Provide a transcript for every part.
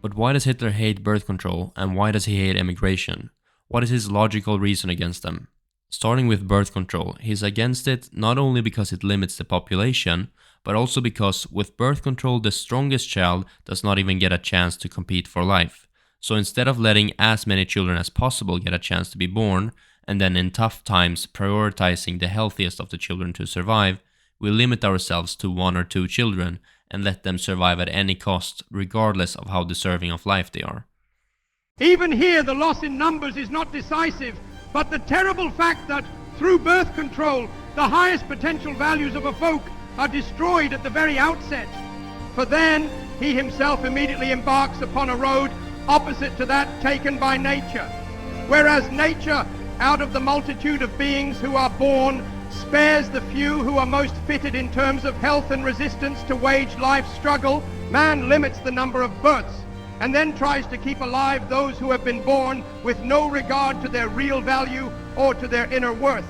But why does Hitler hate birth control, and why does he hate immigration? What is his logical reason against them? Starting with birth control, he's against it not only because it limits the population, but also because with birth control the strongest child does not even get a chance to compete for life. So instead of letting as many children as possible get a chance to be born, and then in tough times prioritizing the healthiest of the children to survive, we limit ourselves to 1 or 2 children and let them survive at any cost, regardless of how deserving of life they are. Even here, the loss in numbers is not decisive, but the terrible fact that through birth control, the highest potential values of a folk are destroyed at the very outset. For then, he himself immediately embarks upon a road opposite to that taken by nature. Whereas nature, out of the multitude of beings who are born, spares the few who are most fitted in terms of health and resistance to wage life's struggle, man limits the number of births and then tries to keep alive those who have been born with no regard to their real value or to their inner worth.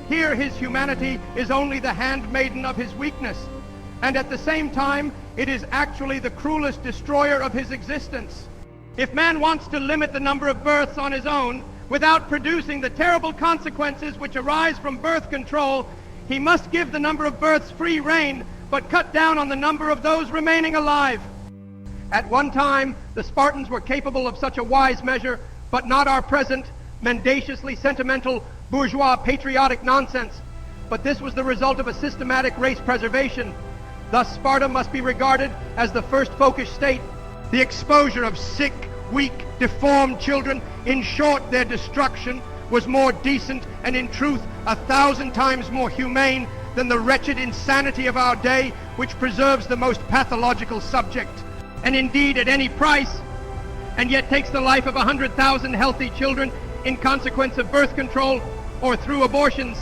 Here his humanity is only the handmaiden of his weakness, and at the same time it is actually the cruelest destroyer of his existence. If man wants to limit the number of births on his own, without producing the terrible consequences which arise from birth control, he must give the number of births free rein, but cut down on the number of those remaining alive. At one time, the Spartans were capable of such a wise measure, but not our present, mendaciously sentimental, bourgeois, patriotic nonsense. But this was the result of a systematic race preservation. Thus, Sparta must be regarded as the first folkish state. The exposure of sick, weak, deformed children, in short, their destruction, was more decent and in truth 1,000 times more humane than the wretched insanity of our day, which preserves the most pathological subject, and indeed at any price, and yet takes the life of 100,000 healthy children in consequence of birth control or through abortions,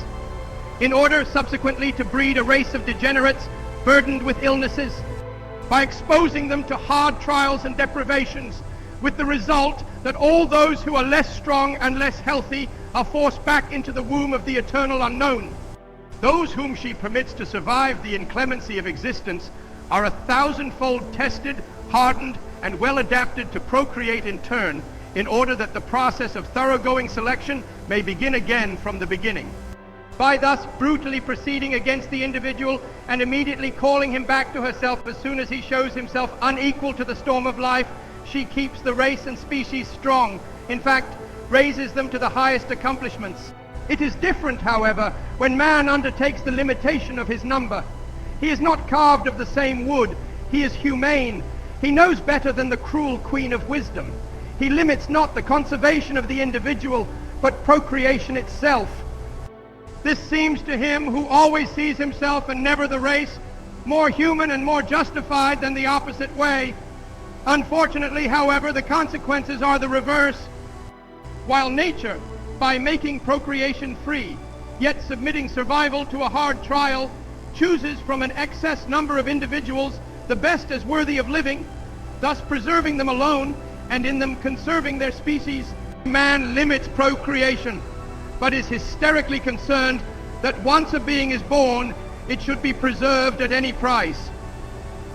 in order subsequently to breed a race of degenerates burdened with illnesses, by exposing them to hard trials and deprivations, with the result that all those who are less strong and less healthy are forced back into the womb of the eternal unknown. Those whom she permits to survive the inclemency of existence are 1,000-fold tested, hardened, and well adapted to procreate in turn, in order that the process of thoroughgoing selection may begin again from the beginning. By thus brutally proceeding against the individual and immediately calling him back to herself as soon as he shows himself unequal to the storm of life, she keeps the race and species strong, in fact, raises them to the highest accomplishments. It is different, however, when man undertakes the limitation of his number. He is not carved of the same wood. He is humane. He knows better than the cruel queen of wisdom. He limits not the conservation of the individual, but procreation itself. This seems to him, who always sees himself and never the race, more human and more justified than the opposite way. Unfortunately, however, the consequences are the reverse. While nature, by making procreation free, yet submitting survival to a hard trial, chooses from an excess number of individuals the best as worthy of living, thus preserving them alone and in them conserving their species, man limits procreation, but is hysterically concerned that once a being is born, it should be preserved at any price.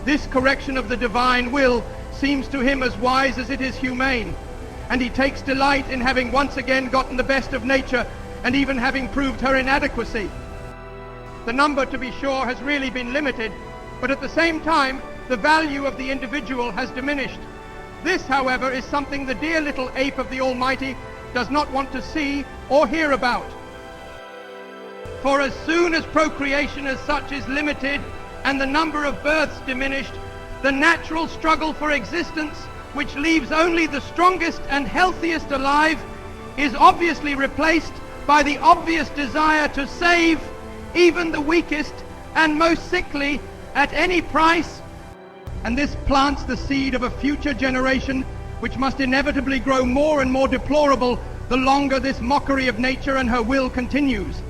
This correction of the divine will seems to him as wise as it is humane, and he takes delight in having once again gotten the best of nature and even having proved her inadequacy. The number, to be sure, has really been limited, but at the same time, the value of the individual has diminished. This, however, is something the dear little ape of the Almighty does not want to see or hear about. For as soon as procreation as such is limited and the number of births diminished, the natural struggle for existence, which leaves only the strongest and healthiest alive, is obviously replaced by the obvious desire to save even the weakest and most sickly at any price, and this plants the seed of a future generation which must inevitably grow more and more deplorable the longer this mockery of nature and her will continues.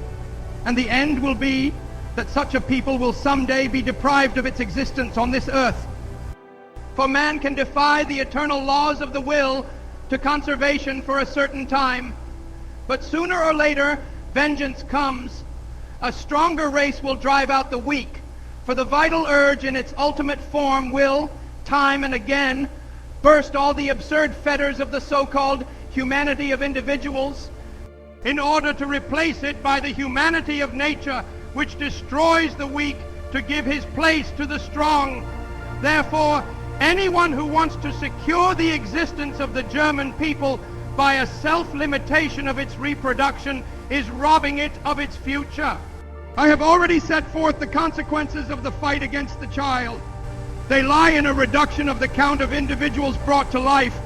And the end will be that such a people will someday be deprived of its existence on this earth. For man can defy the eternal laws of the will to conservation for a certain time, but sooner or later vengeance comes. A stronger race will drive out the weak, for the vital urge in its ultimate form will, time and again, burst all the absurd fetters of the so-called humanity of individuals, in order to replace it by the humanity of nature, which destroys the weak to give his place to the strong. Therefore, anyone who wants to secure the existence of the German people by a self-limitation of its reproduction is robbing it of its future. I have already set forth the consequences of the fight against the child. They lie in a reduction of the count of individuals brought to life,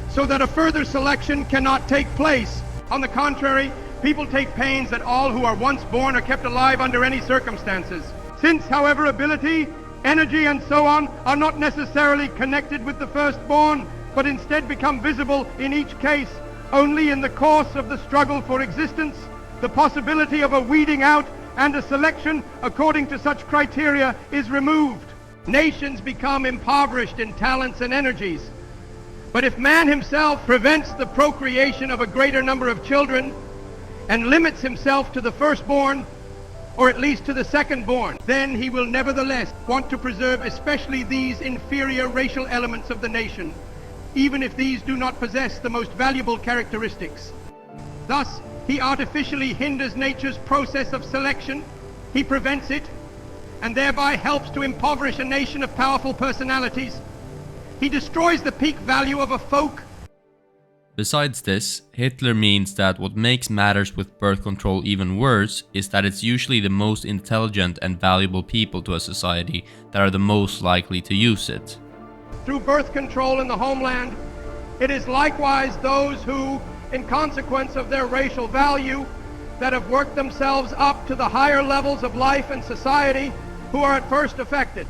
so that a further selection cannot take place. On the contrary, people take pains that all who are once born are kept alive under any circumstances. Since, however, ability, energy, and so on are not necessarily connected with the firstborn, but instead become visible in each case only in the course of the struggle for existence, the possibility of a weeding out and a selection according to such criteria is removed. Nations become impoverished in talents and energies. But if man himself prevents the procreation of a greater number of children and limits himself to the firstborn, or at least to the secondborn, then he will nevertheless want to preserve especially these inferior racial elements of the nation, even if these do not possess the most valuable characteristics. Thus, he artificially hinders nature's process of selection, he prevents it, and thereby helps to impoverish a nation of powerful personalities. He destroys the peak value of a folk. Besides this, Hitler means that what makes matters with birth control even worse is that it's usually the most intelligent and valuable people to a society that are the most likely to use it. Through birth control in the homeland, it is likewise those who, in consequence of their racial value, that have worked themselves up to the higher levels of life and society, who are at first affected.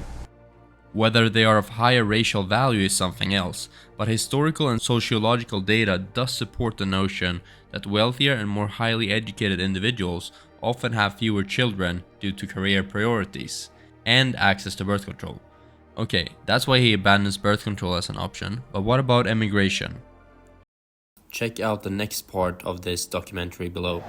Whether they are of higher racial value is something else, but historical and sociological data does support the notion that wealthier and more highly educated individuals often have fewer children due to career priorities and access to birth control. Okay, that's why he abandons birth control as an option, but what about emigration? Check out the next part of this documentary below.